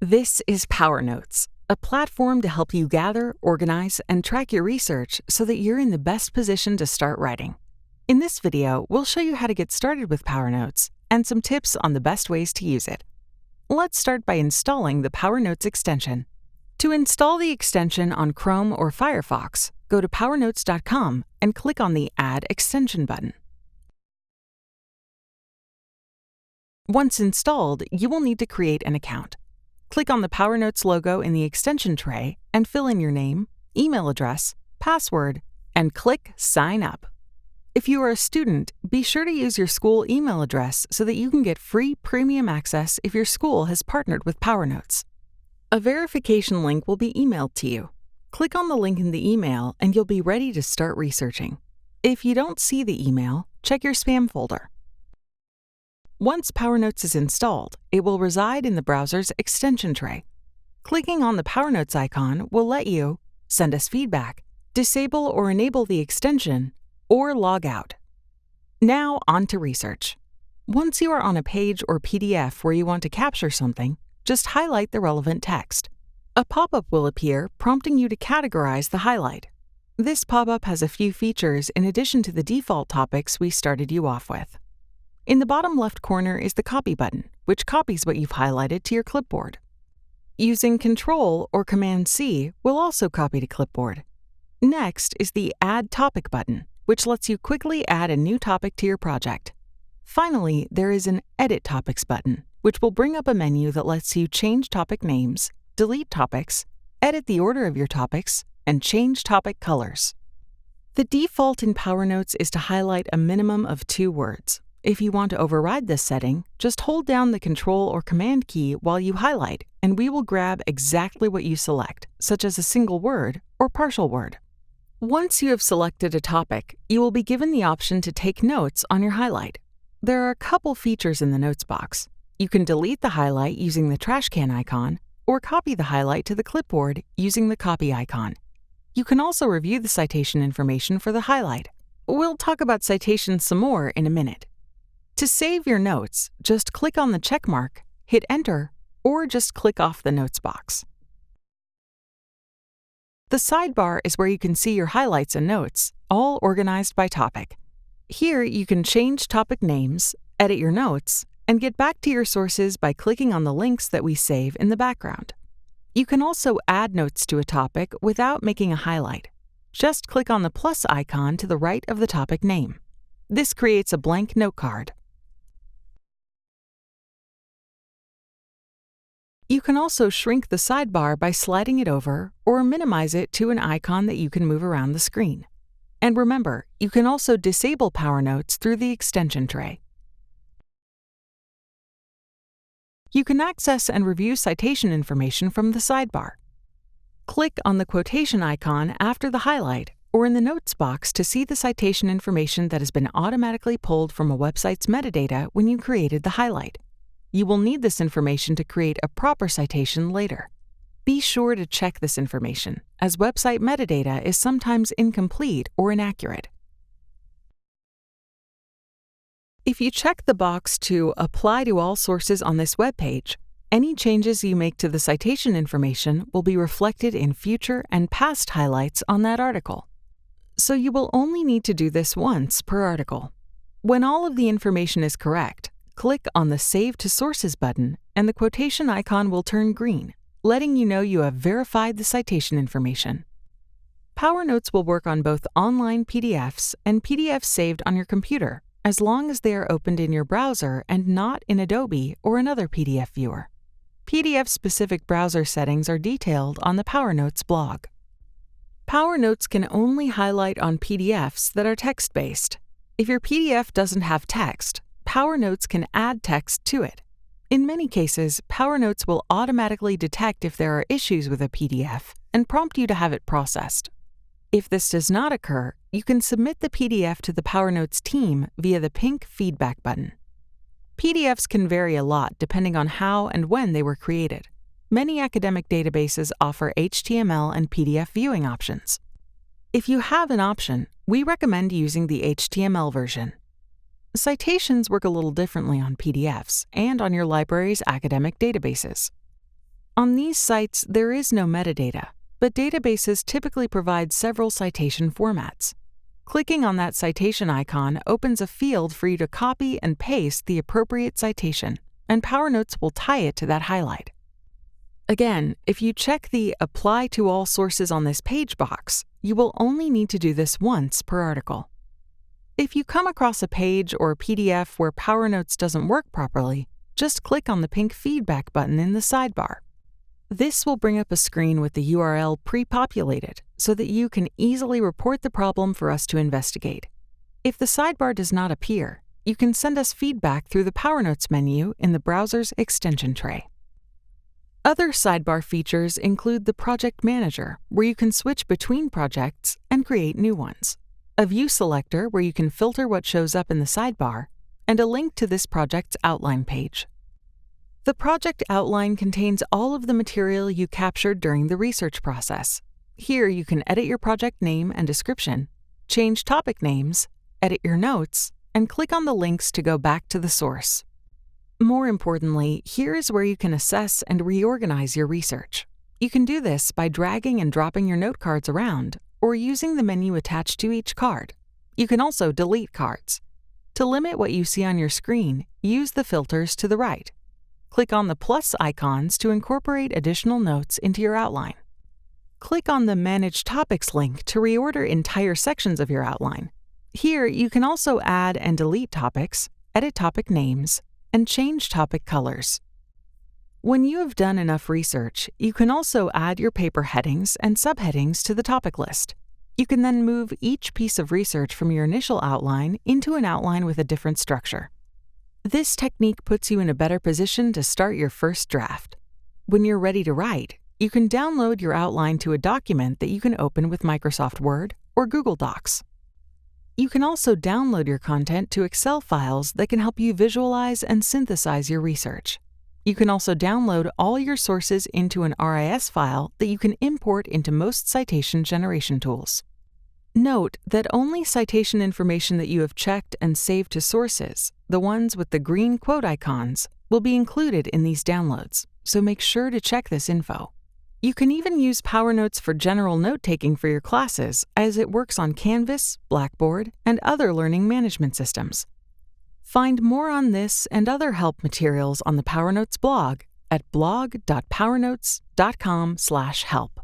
This is PowerNotes, a platform to help you gather, organize, and track your research so that you're in the best position to start writing. In this video, we'll show you how to get started with PowerNotes and some tips on the best ways to use it. Let's start by installing the PowerNotes extension. To install the extension on Chrome or Firefox, go to PowerNotes.com and click on the Add Extension button. Once installed, you will need to create an account. Click on the PowerNotes logo in the extension tray and fill in your name, email address, password, and click Sign Up. If you are a student, be sure to use your school email address so that you can get free premium access if your school has partnered with PowerNotes. A verification link will be emailed to you. Click on the link in the email and you'll be ready to start researching. If you don't see the email, check your spam folder. Once PowerNotes is installed, it will reside in the browser's extension tray. Clicking on the PowerNotes icon will let you send us feedback, disable or enable the extension, or log out. Now on to research. Once you are on a page or PDF where you want to capture something, just highlight the relevant text. A pop-up will appear prompting you to categorize the highlight. This pop-up has a few features in addition to the default topics we started you off with. In the bottom left corner is the Copy button, which copies what you've highlighted to your clipboard. Using Ctrl or Command-C will also copy to clipboard. Next is the Add Topic button, which lets you quickly add a new topic to your project. Finally, there is an Edit Topics button, which will bring up a menu that lets you change topic names, delete topics, edit the order of your topics, and change topic colors. The default in PowerNotes is to highlight a minimum of 2 words. If you want to override this setting, just hold down the Control or Command key while you highlight, and we will grab exactly what you select, such as a single word or partial word. Once you have selected a topic, you will be given the option to take notes on your highlight. There are a couple features in the Notes box. You can delete the highlight using the trash can icon, or copy the highlight to the clipboard using the copy icon. You can also review the citation information for the highlight. We'll talk about citations some more in a minute. To save your notes, just click on the check mark, hit Enter, or just click off the Notes box. The sidebar is where you can see your highlights and notes, all organized by topic. Here you can change topic names, edit your notes, and get back to your sources by clicking on the links that we save in the background. You can also add notes to a topic without making a highlight. Just click on the plus icon to the right of the topic name. This creates a blank note card. You can also shrink the sidebar by sliding it over or minimize it to an icon that you can move around the screen. And remember, you can also disable PowerNotes through the extension tray. You can access and review citation information from the sidebar. Click on the quotation icon after the highlight or in the Notes box to see the citation information that has been automatically pulled from a website's metadata when you created the highlight. You will need this information to create a proper citation later. Be sure to check this information, as website metadata is sometimes incomplete or inaccurate. If you check the box to Apply to all sources on this web page, any changes you make to the citation information will be reflected in future and past highlights on that article. So you will only need to do this once per article. When all of the information is correct, click on the Save to Sources button and the quotation icon will turn green, letting you know you have verified the citation information. PowerNotes will work on both online PDFs and PDFs saved on your computer, as long as they are opened in your browser and not in Adobe or another PDF viewer. PDF-specific browser settings are detailed on the PowerNotes blog. PowerNotes can only highlight on PDFs that are text-based. If your PDF doesn't have text, PowerNotes can add text to it. In many cases, PowerNotes will automatically detect if there are issues with a PDF and prompt you to have it processed. If this does not occur, you can submit the PDF to the PowerNotes team via the pink Feedback button. PDFs can vary a lot depending on how and when they were created. Many academic databases offer HTML and PDF viewing options. If you have an option, we recommend using the HTML version. Citations work a little differently on PDFs and on your library's academic databases. On these sites, there is no metadata, but databases typically provide several citation formats. Clicking on that citation icon opens a field for you to copy and paste the appropriate citation, and PowerNotes will tie it to that highlight. Again, if you check the Apply to all sources on this page box, you will only need to do this once per article. If you come across a page or a PDF where PowerNotes doesn't work properly, just click on the pink feedback button in the sidebar. This will bring up a screen with the URL pre-populated so that you can easily report the problem for us to investigate. If the sidebar does not appear, you can send us feedback through the PowerNotes menu in the browser's extension tray. Other sidebar features include the Project Manager, where you can switch between projects and create new ones, a View selector where you can filter what shows up in the sidebar, and a link to this project's outline page. The project outline contains all of the material you captured during the research process. Here you can edit your project name and description, change topic names, edit your notes, and click on the links to go back to the source. More importantly, here is where you can assess and reorganize your research. You can do this by dragging and dropping your note cards around or using the menu attached to each card. You can also delete cards. To limit what you see on your screen, use the filters to the right. Click on the plus icons to incorporate additional notes into your outline. Click on the Manage Topics link to reorder entire sections of your outline. Here, you can also add and delete topics, edit topic names, and change topic colors. When you have done enough research, you can also add your paper headings and subheadings to the topic list. You can then move each piece of research from your initial outline into an outline with a different structure. This technique puts you in a better position to start your first draft. When you're ready to write, you can download your outline to a document that you can open with Microsoft Word or Google Docs. You can also download your content to Excel files that can help you visualize and synthesize your research. You can also download all your sources into an RIS file that you can import into most citation generation tools. Note that only citation information that you have checked and saved to sources, the ones with the green quote icons, will be included in these downloads, so make sure to check this info. You can even use PowerNotes for general note-taking for your classes, as it works on Canvas, Blackboard, and other learning management systems. Find more on this and other help materials on the PowerNotes blog at blog.powernotes.com/help.